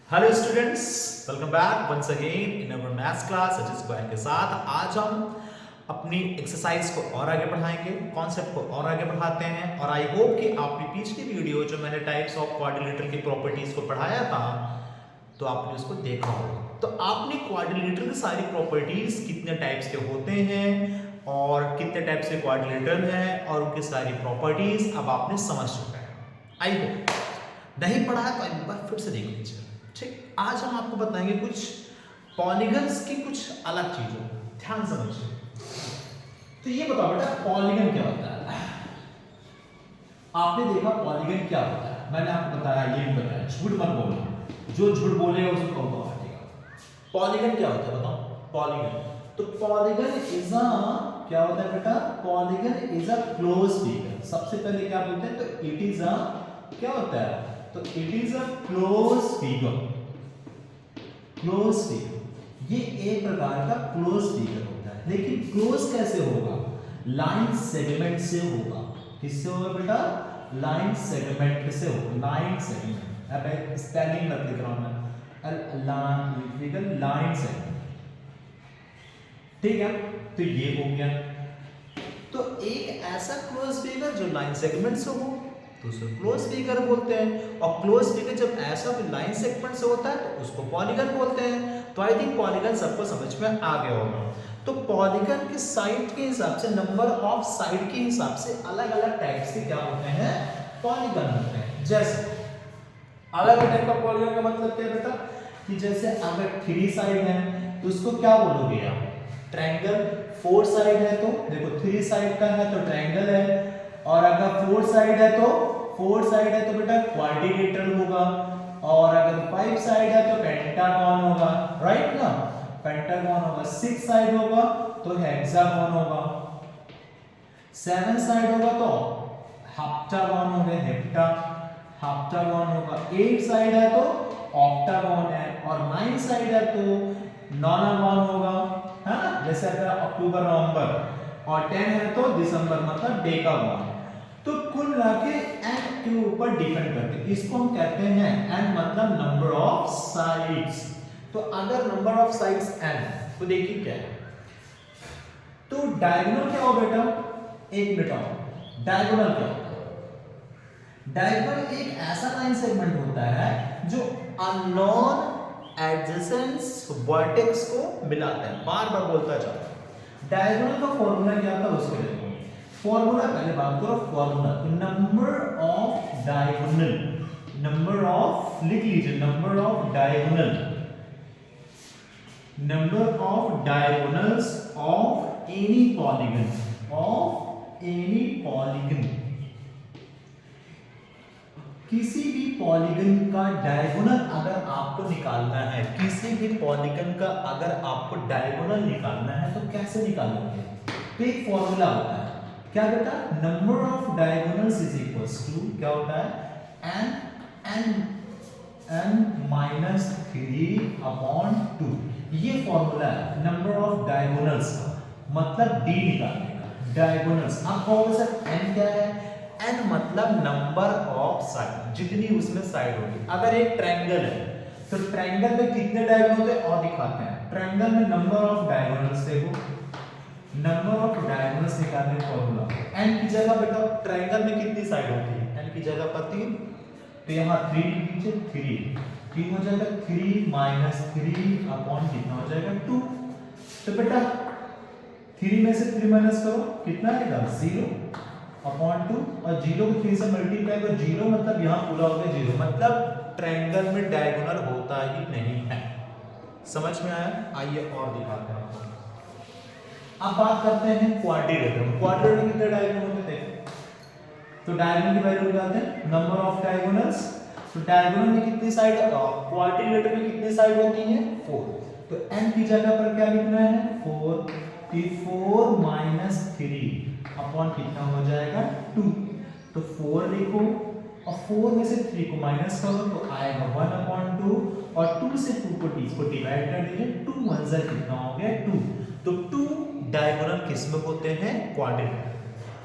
Hello students, welcome back once again in our maths class Sachin square के साथ। आज हम अपनी एक्सरसाइज को और आगे बढ़ाएंगे, कॉन्सेप्ट को और आगे बढ़ाते हैं। और आई होप कि आपने पिछली वीडियो जो मैंने टाइप्स ऑफ क्वाड्रिलेटरल की प्रॉपर्टीज को पढ़ाया था तो आपने उसको देखा होगा। तो आपने क्वाड्रिलेटरल की सारी प्रॉपर्टीज कितने टाइप्स के होते हैं और कितने टाइप्स के क्वाड्रिलेटरल हैं और उनकी सारी प्रॉपर्टीज अब आपने समझ चुका है। आई होप नहीं पढ़ा है तो एक बार फिर से देख लीजिए। ठीक, आज हम आपको बताएंगे कुछ पॉलीगन्स की कुछ अलग चीजों, ध्यान समझिए। तो ये बताओ बेटा, पॉलीगन क्या होता है? आपने देखा पॉलीगन क्या होता है, मैंने आपको बताया, ये भी बताया, झूठ मत बोलना, जो झूठ बोलेगा उसको कौन काटेगा। पॉलीगन क्या होता है बताओ? पॉलीगन, तो पॉलीगन इज अ क्या होता है बेटा? Polygon is a close figure. सबसे पहले क्या बोलते हैं? तो इट इज अ क्या होता है? तो it is a close figure. Close figure ये एक प्रकार का क्लोज फिगर होता है, लेकिन क्लोज कैसे होगा? लाइन सेगमेंट से होगा। किससे होगा बेटा? लाइन सेगमेंट से होगा। लाइन सेगमेंट, अब स्पेलिंग मत लिख रहा हूं मैं, लाइन सेगमेंट। ठीक है, तो ये हो गया। तो एक ऐसा क्लोज फिगर जो लाइन सेगमेंट से हो तो उसे क्लोज फिगर बोलते हैं, और क्लोज फिगर जब ऐसा कोई लाइन सेगमेंट से होता है तो उसको पॉलीगन बोलते हैं। तो आई थिंक पॉलीगन सबको समझ में आ गया होगा। तो पॉलीगन के साइड के हिसाब से, नंबर ऑफ साइड के हिसाब से अलग अलग टाइप्स के क्या होते हैं? पॉलीगन होते हैं। जैसे अलग अलग टाइप का पॉलीगन का मतलब क्या है बेटा? कि जैसे अगर 3 साइड है तो उसको क्या बोलोगे आप? ट्रायंगल। 4 साइड है तो देखो 3 साइड का है तो ट्रायंगल है, और अगर 4 साइड है तो बेटा क्वाड्रिलेटरल होगा, और अगर 5 साइड है तो पेंटागन होगा, राइट ना? पेंटागन होगा। 6 साइड होगा तो हेक्सागन होगा, 7 साइड होगा तो हेप्टागन होगा, हेप्टागन होगा, 8 साइड है तो ऑक्टागन है, और 9 साइड है तो नोनागन होगा, है ना? जैसे अगर अक्टूबर नवंबर, और 10 है तो दिसंबर, मतलब डेकागन। तो कुल मिला के n के ऊपर डिपेंड करते हैं। इसको हम कहते हैं n मतलब नंबर ऑफ साइड्स। तो अगर नंबर ऑफ साइड्स n, तो देखिए क्या है? तो डायगोनल क्या हो बेटा? एक मिनट आओ, डायगोनल क्या होता है? डायगोनल एक ऐसा लाइन सेगमेंट होता है जो अननोन एडजेसेंट वर्टेक्स को मिलाता है। बार बार बोलता जाओ, डायगोनल का फॉर्मूला क्या था उसको देखो। फॉर्मूला पहले बात करो, formula number of diagonal, number of, लिख लीजिए, number of diagonal, number of diagonals of any polygon, of any polygon. किसी भी पॉलीगन का डायगोनल अगर आपको निकालना है, किसी भी पॉलीगन का अगर आपको डायगोनल निकालना है तो कैसे निकालोगे? तो एक फॉर्मूला होता है, क्या बेटा? Number of diagonals is equals to क्या होता है? n minus 3 upon 2। ये फॉर्मूला है नंबर ऑफ डायगोनल्स का, मतलब d निकालने का। डायगोनल्स आप कहोगे सर n क्या है? n मतलब नंबर ऑफ साइड, जितनी उसमें साइड होगी। अगर एक ट्रायंगल है तो ट्रायंगल में कितने डायगोनल होते हैं और दिखाते हैं। ट्रायंगल में नंबर ऑफ डायगोनल्स देखो, नंबर ऑफ डायगोनल्स निकालने का फॉर्मूला n की जगह बेटा ट्रायंगल में कितनी साइड होती है? n की जगह पर 3, तो यहाँ 3 लिख लीजिए, 3 हो जाएगा, 3 माइनस 3 अपॉन कितना हो जाएगा? 2। तो बेटा 3 में से 3 माइनस करो, कितना आएगा? 0 अपॉन 2, और 0 को 3 से मल्टीप्लाई करो, 0 मतलब यहाँ पूरा हो गया 0, मतलब ट्रायंगल में डायगोनल होता ही नहीं है। समझ में आया? आइए और दिखाते हैं आपको। अब बात करते हैं क्वाड्रिलेटरल। क्वाड्रिलेटरल कितने डायगोनल होते हैं? तो डायगोनल की वैल्यू निकालते हैं, नंबर ऑफ डायगोनल्स। तो डायगोनल में कितनी साइड, क्वाड्रिलेटरल में कितनी साइड होती हैं? 4। तो n की जगह पर क्या लिखना है? 4, 4 माइनस 3 अपॉन कितना हो जाएगा? 2। तो 4 लिखो, और 4 में से 3 को माइनस करो तो आएगा 1 अपॉन 2, और 2 से 2 को डिवाइड कर दीजिए, 2 1 जा कितना हो गया? 2। तो 2 डायगोनल किसमें होते हैं? क्वाड्रिलेटरल।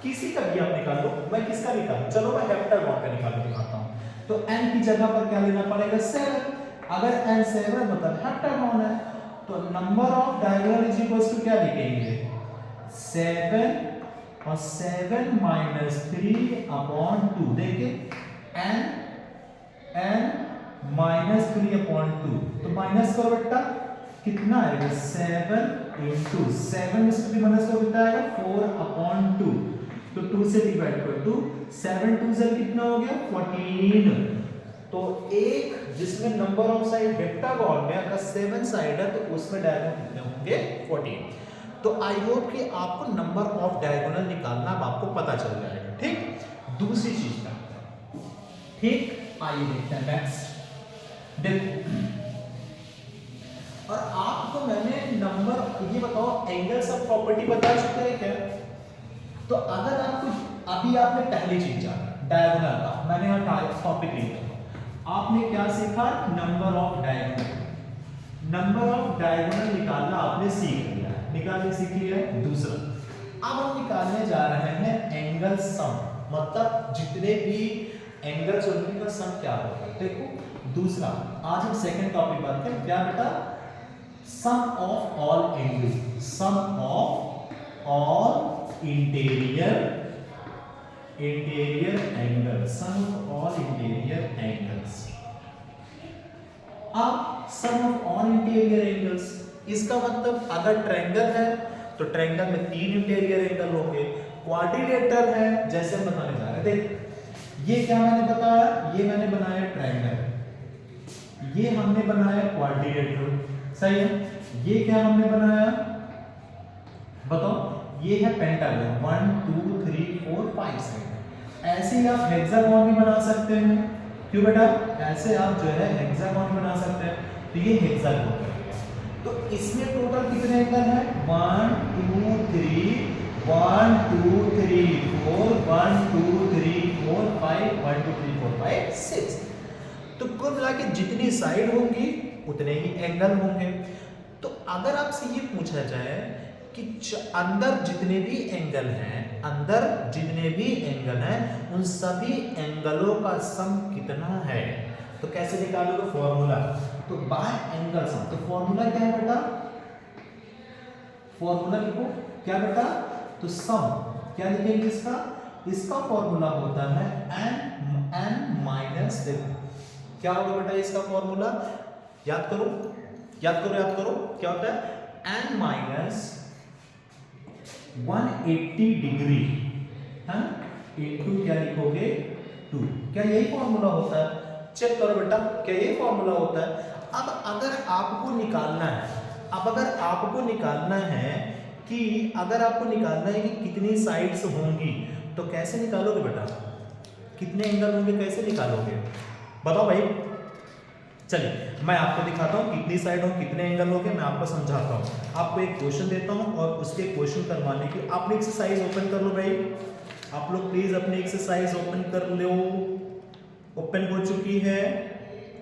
किसी का भी आप निकाल लो, मैं किसका निकालूं? चलो मैं हेप्टागन का निकाल के दिखाता हूं। तो n की जगह पर क्या लेना पड़ेगा? 7। अगर n7 मतलब हेप्टागोन है तो number of diagonal is equals to क्या लिखेंगे 7 और 7 माइनस 3/2 देखिए n माइनस 3/2 तो माइनस करो बेटा कितना आएगा 7 इंटू 7 में से 3 माइनस करो कितना आएगा 4/2 तो 2 से डिवाइड कर 2 7 2 से कितना हो गया 14 तो एक जिसमें नंबर ऑफ साइड हेप्टागोन में अगर 7 साइड है तो उसमें डायगोनल कितने होंगे 14 तो आई होप कि आपको नंबर ऑफ डायगोनल निकालना अब आपको पता चल जाएगा ठीक दूसरी चीज करते हैं ठीक आइए देखते हैं नेक्स्ट देखो और आपको मैंने नंबर ये बताओ एंगल्स ऑफ प्रॉपर्टी बता चुके हैं क्या तो अगर आपको अभी आपने पहली चीज जाना डायगोनल का मैंने यहाँ टॉपिक लिखा आपने क्या सीखा नंबर ऑफ डायगोनल निकालना आपने सीख लिया निकालने सीख लिया दूसरा अब हम निकालने जा रहे हैं एंगल सम मतलब जितने भी एंगल्स होंगे उनका सम क्या होगा देखो दूसरा आज हम सेकंड टॉपिक बात करें क्या बेटा sum of all angles sum of all interior angle sum of all interior angles अब sum of all interior angles इसका मतलब अगर ट्रायंगल है तो ट्रायंगल में 3 इंटीरियर एंगल होंगे क्वाड्रिलेटरल है जैसे हम बताने जा रहे थे ये क्या मैंने बताया ये मैंने बनाया ट्रायंगल ये हमने बनाया क्वाड्रिलेटरल सही है ये क्या हमने बनाया बताओ ये है पेंटागन 1 2 3 4 5 साइड ऐसे ही आप हेक्सागोन भी बना सकते हैं क्यों बेटा ऐसे आप जो है हेक्सागोन बना सकते हैं तो ये हेक्सागोन है तो इसमें टोटल कितने एंगल है 1 2 3 1 2 3 4 1 2 3 4 5 1 2 3 4 5 6 तो कुल मिला के जितनी साइड होंगी उतने ही एंगल होंगे तो अगर आपसे ये पूछा जाए कि अंदर जितने भी एंगल हैं उन सभी एंगलों का सम कितना है तो कैसे निकालोगे फॉर्मूला तो बाय एंगल सम तो फॉर्मूला क्या है बेटा फॉर्मूला लिखो क्या बेटा तो सम क्या लिखेंगे इसका फॉर्मूला होता है n माइनस क्या होगा बेटा इसका फॉर्मूला याद करो क्या होता है n माइनस 180 डिग्री है इनटू क्या लिखोगे 2 क्या यही फॉर्मूला होता है चेक करो बेटा क्या यही फॉर्मूला होता है अब अगर आपको निकालना है कि कितनी साइड्स होंगी तो कैसे निकालोगे बेटा कितने एंगल होंगे कैसे निकालोगे बताओ भाई चलिए मैं आपको दिखाता हूँ कितनी साइड हो कितने एंगल होंगे मैं आपको समझाता हूँ आपको एक क्वेश्चन देता हूँ और उसके क्वेश्चन करवाने की आपने एक्सरसाइज ओपन कर लो भाई आप लोग प्लीज अपनी एक्सरसाइज ओपन कर लो ओपन हो चुकी है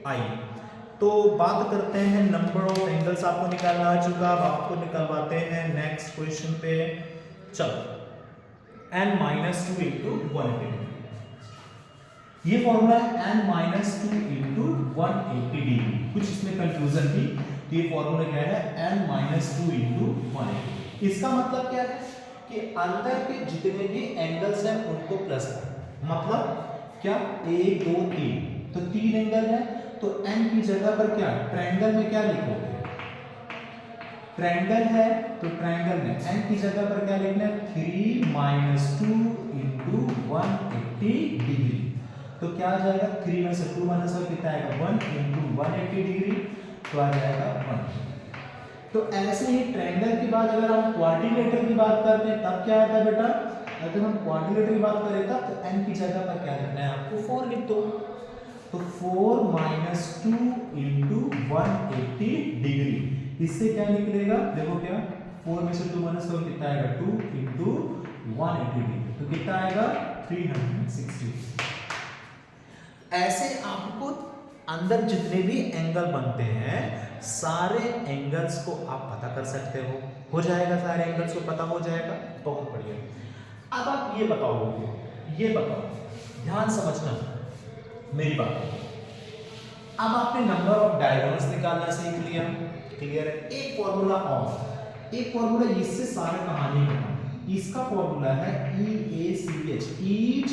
आइए तो बात करते हैं नंबर ऑफ एंगल्स आपको निकालना आ चुका अब आपको निकलवाते हैं नेक्स्ट क्वेश्चन पे चलो n माइनस 2 इंटू 180 ये फॉर्मूला है n माइनस 2 इंटू 180 डिग्री कुछ इसमें कंफ्यूजन थी तो ये फॉर्मूला क्या है n माइनस 2 इंटू 180 इसका मतलब क्या है कि अंदर के जितने भी एंगल्स हैं उनको प्लस मतलब क्या 1 2 3 तो 3 एंगल है तो n की जगह पर क्या ट्रायंगल में क्या लिखोगे ट्रायंगल है तो ट्रायंगल में n की जगह पर क्या लिखना है 3 माइनस 2 इंटू 180 डिग्री तो क्या आ जाएगा 3 में से 2 माइनस कितना आएगा 1 इंटू 180 डिग्री तो आ जाएगा 1 तो ऐसे ही ट्रायंगल की बात अगर हम क्वाड्रिलेटरल की बात करते हैं तब क्या आता है बेटा अगर हम क्वाड्रिलेटरल की बात करें तब तो n की जगह पर क्या लिखना है आपको 4 लिख दो तो 4 माइनस 2 इंटू 180 डिग्री इससे क्या निकलेगा देखो क्या 4 में से 2 माइनस करो कितना आएगा 2 इंटू 180 डिग्री तो कितना आएगा 360 ऐसे आपको अंदर जितने भी एंगल बनते हैं सारे एंगल्स को आप पता कर सकते हो जाएगा सारे एंगल्स को पता हो जाएगा बहुत बढ़िया अब आप ये बताओ ध्यान समझना मेरी बात अब आपने नंबर ऑफ डायगोनल्स निकालना सीख लिया, क्लियर है। एक फॉर्मूला और, एक फॉर्मूला इससे सारा कहानी खत्म। इसका फॉर्मूला है EACH, each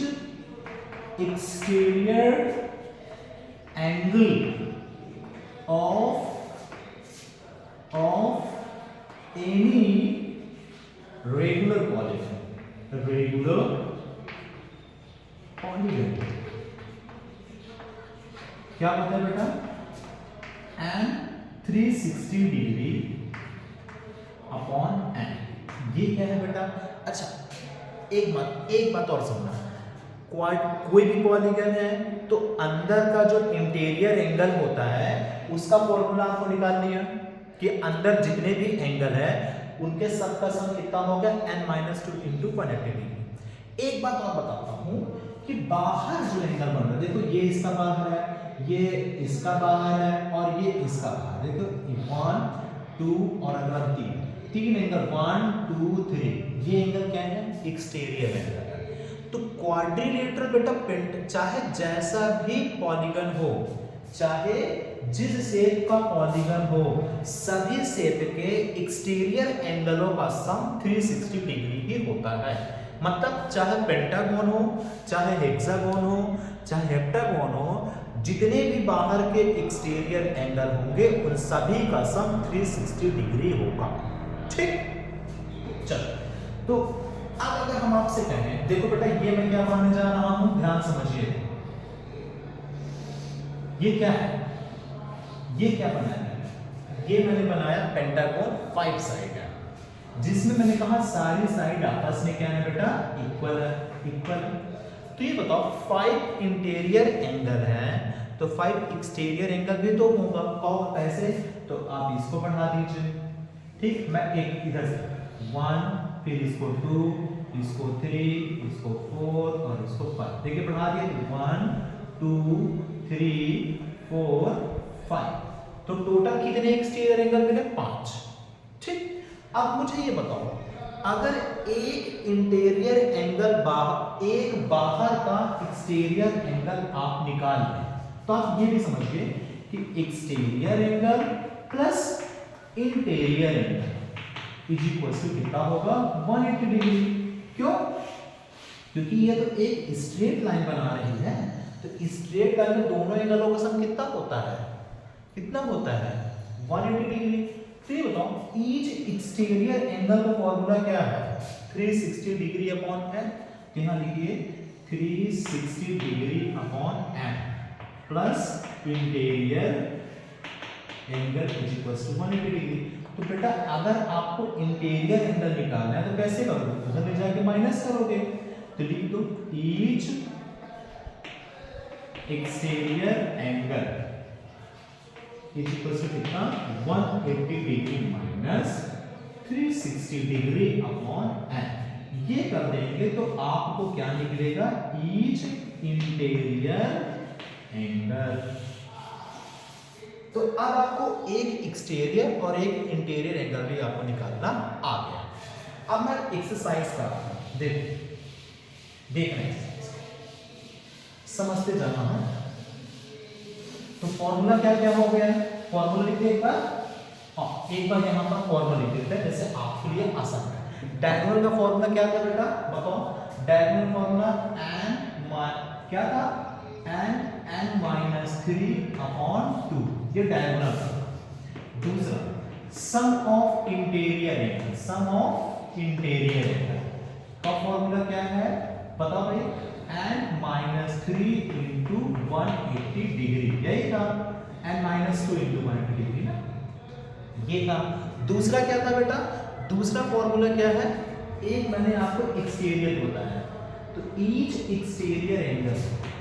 exterior angle of any regular polygon, regular polygon क्या होता है बेटा, एन 360 डिग्री अपॉन एन, ये क्या है बेटा। अच्छा एक बात और समझना, कोई भी पॉलीगन है तो अंदर का जो इंटीरियर एंगल होता है उसका फॉर्मूला आपको निकाल लिया कि अंदर जितने भी एंगल है उनके सब का सम कितना होगा, n-2 इंटू 180 डिग्री। एक बात और बताता हूं कि बाहर जो एंगल बन रहा है, देखो ये इसका बाहर है, ये इसका बाहर है और ये इसका बाहर, देखो 1 2 और अगला 3 एंगल 1 2 3, ये एंगल क्या है, एक्सटीरियर एंगल है। तो क्वाड्रिलेटरल बेटा पेंट, चाहे जैसा भी पॉलीगन हो, चाहे जिस शेप का पॉलीगन हो, सभी शेप के एक्सटीरियर एंगलों का सम 360 डिग्री ही होता है। मतलब चाहे पेंटागन हो, चाहे हेक्सागन हो, चाहे हेप्टागन हो, जितने भी बाहर के एक्सटीरियर एंगल होंगे उन सभी का सम 360 डिग्री होगा। ठीक, चलो तो अब अगर हम आपसे कहें, देखो बेटा ये मैं क्या मानने जा रहा हूं, ध्यान समझिए, ये क्या है, ये क्या बनाया है, ये मैंने बनाया पेंटागन 5 साइड है, जिसमें मैंने कहा सारी साइड आपस में क्या है बेटा, इक्वल है, इक्वल। तो ये बताओ 5 इंटीरियर एंगल है तो 5 एक्सटीरियर एंगल भी तो होगा, और कैसे, तो आप इसको बढ़ा दीजिए। ठीक, मैं एक इधर से 1, फिर इसको 2, इसको 3, इसको 4 और इसको 5, देखिए बढ़ा दिए 1 2 3 4 5, तो टोटल कितने एक्सटीरियर एंगल मिले, 5। ठीक, अब मुझे ये बताओ, अगर एक इंटीरियर एंगल एक बाहर का एक्सटीरियर एंगल आप निकाल लें, तो आप ये भी समझिए कि exterior angle plus interior angle is equal to कितना होगा, 180 डिग्री। क्यों, क्योंकि ये तो एक स्ट्रेट लाइन बना रही है, तो स्ट्रेट लाइन में दोनों एंगलों का सम कितना होता है, कितना होता है, 180 डिग्री। तो ये बताओ ईच एक्सटीरियर एंगल का फॉर्मूला क्या है, 360 डिग्री अपॉन एन, यहां लिखिए 360 degree upon n plus interior angle is equal to 180 degree. तो बेटा अगर आपको इंटीरियर एंगल निकालना है तो कैसे करोगे, उधर ले जाके माइनस करोगे, तो लिख दो each exterior angle is equal to कितना, 180 degree minus 360 degree upon n. ये कर देंगे तो आपको क्या निकलेगा, ईच इंटीरियर एंगल। तो अब आपको एक एक्सटीरियर और एक इंटीरियर एंगल भी आपको निकालना आ गया। अब मैं एक्सरसाइज कर रहा हूं, देखना एक्सरसाइज समझते जाना है। तो फॉर्मूला क्या क्या हो गया, फॉर्मूला लिखते एक बार, एक बार यहां पर फॉर्मूला लिख देते हैं, जैसे आपके लिए आसान है। डायगोनल का फॉर्मूला क्या था बेटा, बताओ, डायगोनल फॉर्मूला क्या था, n-3 अपॉन 2, ये डायगोनल था। दूसरा sum of interior angle, sum of interior angle का फॉर्मूला क्या है, बताओ भाई, n-3 इंटू 180 डिग्री, यही था, n-2 इंटू 180 डिग्री ना, ये था। दूसरा क्या था बेटा, दूसरा फॉर्मूला क्या है, एक मैंने आपको एक्सटीरियर बताया, तो each exterior angle,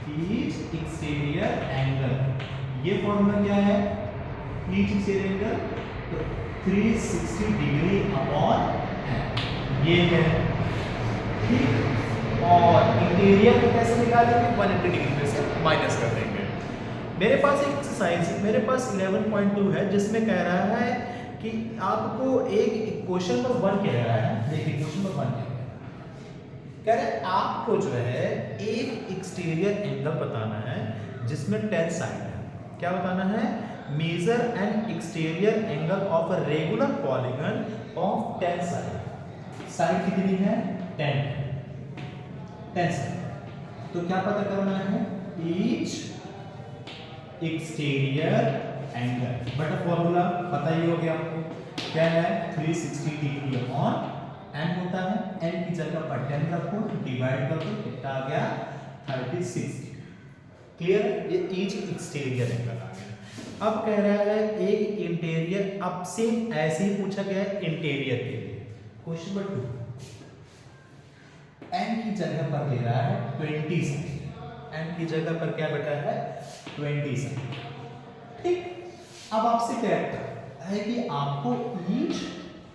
each exterior angle, ये फॉर्मूला क्या है, ईच एक्सटीरियर एंगल तो 360 डिग्री अपॉन एन, ये है। ठीक, और इंटीरियर को कैसे निकालेंगे, 180 डिग्री में से माइनस कर देंगे। मेरे पास एक एक्सरसाइज, मेरे पास 11.2 है, जिसमें कह रहा है कि आपको एक क्वेश्चन नंबर 1 कह रहा है, देखिए क्वेश्चन नंबर 1 कह रहे हैं आपको जो है एक एक्सटीरियर एंगल बताना है जिसमें 10 साइड है, क्या बताना है? Measure an exterior angle of a regular polygon of 10 side. Side कितनी है? 10 साइड। तो क्या पता करना है? Each exterior angle, but formula पता ही हो गया आपको, क्या है? 360 डिग्री अपॉन n होता है, n की जगह पर 10 रखो, डिवाइड कर दो, कितना आ गया? 36। क्लियर? ये ईच एक्सटीरियर एंगल आ गया। अब कह रहा है एक इंटीरियर, अब सेम ऐसे ही पूछा गया है इंटीरियर के लिए। क्वेश्चन नंबर 2, n की जगह पर दे रहा है 20 सेंट, n की जगह पर क्या बेटा है? 20 सेंट। ठीक, अब आपसे कहता है कि आपको ईच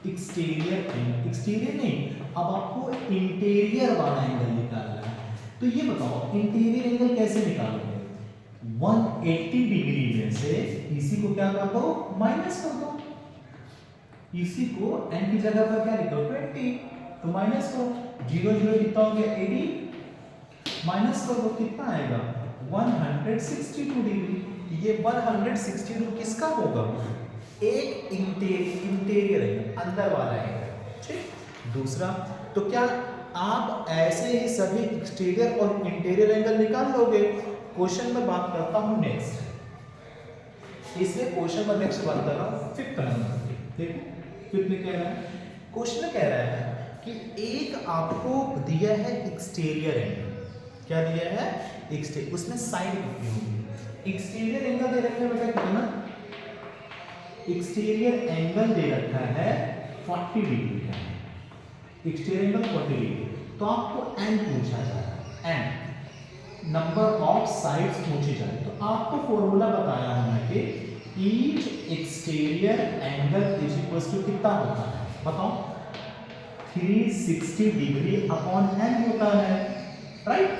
एक्सटीरियर नहीं, अब आपको इंटीरियर वाला एंगल निकालना है। तो ये बताओ इंटीरियर एंगल कैसे निकालोगे? 180 डिग्री में से इसी को क्या कर दो? माइनस कर दो। इसी को n की जगह पर क्या लिख दो? 20, तो माइनस करो, 0 0 कितना हो गया? 80, माइनस कर दो, कितना आएगा? 162 डिग्री। ये 162 किसका होगा? एक इंटीरियर एंगल, अंदर वाला एंगल। ठीक, दूसरा, तो क्या आप ऐसे ही सभी एक्सटीरियर और इंटीरियर एंगल निकाल लोगे? क्वेश्चन में बात करता हूं नेक्स्ट, इसलिए क्वेश्चन में नेक्स्ट बात कर रहा हूं 5th नंबर। देखो 5th में कह रहा है, क्वेश्चन में कह रहा है कि एक आपको दिया है एक्सटीरियर एंगल, क्या दिया है? एक्सटीरियर, उसमें साइड कितनी होगी? एक्सटीरियर एंगल दे रखा है बेटा कितना? एक्सटीरियर एंगल दे रखा है 40 डिग्री का, एक्सटीरियर एंगल 40 डिग्री। तो आपको n पूछा जा रहा है, n नंबर ऑफ साइड्स पूछी जाए, तो आपको फॉर्मूला बताया होना कि each exterior angle is equal to कितना होता है? बताओ, 360 डिग्री अपॉन n होता है, राइट?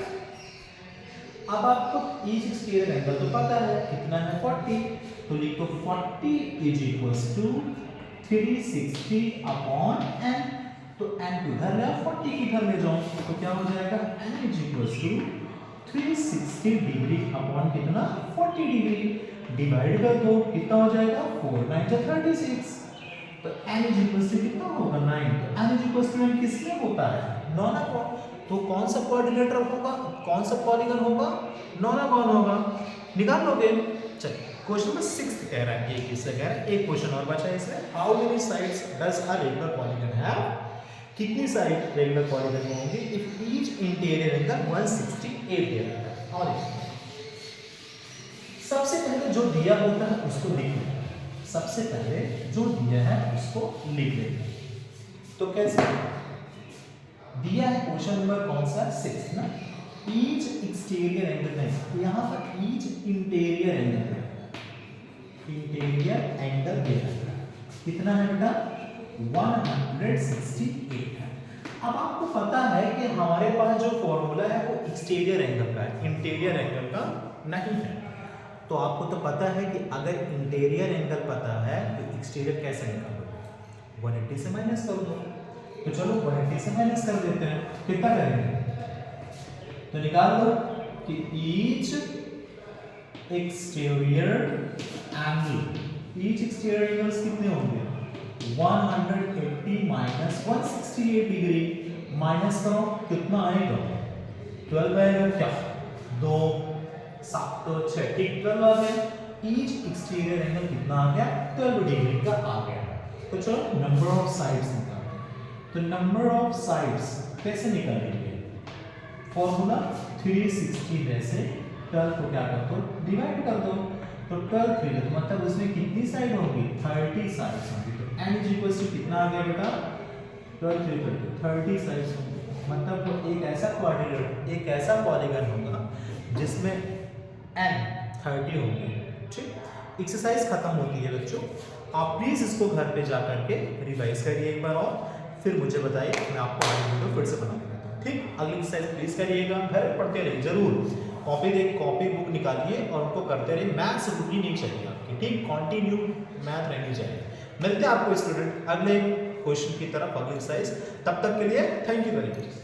अब आपको ईच एक्सटीरियर एंगल तो पता है कितना है? 40, तो लिखो 40 is equal to 360 upon n। तो n को इधर ले, 40 की इधर ले जाओ, तो क्या हो जाएगा? n is equal to 360 degree upon कितना? 40 डिग्री, डिवाइड कर दो, कितना हो जाएगा? 4 9 36। तो n इज इक्वल टू कितना होगा? 9। तो n इज इक्वल टू किसमें होता है? नॉन। तो कौन सा कोऑर्डिनेटर होगा, कौन सा पॉलीगन होगा? नॉन होगा। निकाल लोगे? चलिए, क्वेश्चन नंबर 6 कह रहा है, एक इससे कह रहा है, एक क्वेश्चन और बचा है इसमें। How many sides does a regular polygon have? कितनी साइड रेगुलर पॉलीगन में होंगी इफ ईच इंटीरियर एंगल 168 दिया है? और सबसे पहले जो दिया होता है उसको लिख लेते हैं, सबसे पहले जो दिया है उसको लिख लेते हैं। तो कैसे दिया है? क्वेश्चन नंबर कौन सा? 6 ना। ईच एक्सटीरियर एंगल नहीं, यहाँ पर each interior angle, interior angle दे रहा है, कितना है बेटा? 168 है। अब आपको पता है कि हमारे पास जो फॉर्मूला है वो एक्सटीरियर एंगल का है, इंटीरियर एंगल का नहीं है। तो आपको तो पता है कि अगर इंटीरियर एंगल पता है तो एक्सटीरियर कैसे निकालोगे? 180 से माइनस कर दो। तो चलो 180 से माइनस कर देते हैं, कितना करेंगे? तो निकाल लो कि each exterior angle, each exterior angles कितने होंगे? 180 माइनस 168 डिग्री, माइनस करो, कितना आएगा? 12 आएगा क्या? 2 7 तो 6, ठीक 12 आ गया। ईच एक्सटीरियर एंगल कितना आ गया? 12 डिग्री का आ गया। तो चलो नंबर ऑफ साइड्स निकालते हैं। तो नंबर ऑफ साइड्स कैसे निकालेंगे? फॉर्मूला 360 में से 12 को क्या कर दो? डिवाइड कर दो। तो 12 3 तो मतलब उसमें कितनी साइड होगी? 30 साइड्स होंगी। तो n इज इक्वल टू कितना आ गया बेटा? 12 3 30 साइड्स होंगी। मतलब वो एक ऐसा क्वाड्रिलेटरल, एक ऐसा पॉलीगन होगा जिसमें n 30 होंगे। ठीक, एक्सरसाइज खत्म होती है बच्चों। आप प्लीज इसको घर पे जा करके रिवाइज करिए एक बार और फिर मुझे बताइए, मैं आपको आगे वीडियो फिर से बना देता हूँ। ठीक, अगली एक्सरसाइज प्लीज करिएगा, घर पढ़ते रहिए जरूर। कॉपी बुक निकालिए और उनको करते रहिए। मैथ्स रुकनी नहीं चाहिए आपकी, ठीक, कंटिन्यू मैथ रहनी चाहिए। मिलते हैं आपको स्टूडेंट अगले क्वेश्चन की तरफ, अगली एक्सरसाइज। तब तक के लिए थैंक यू वेरी मच।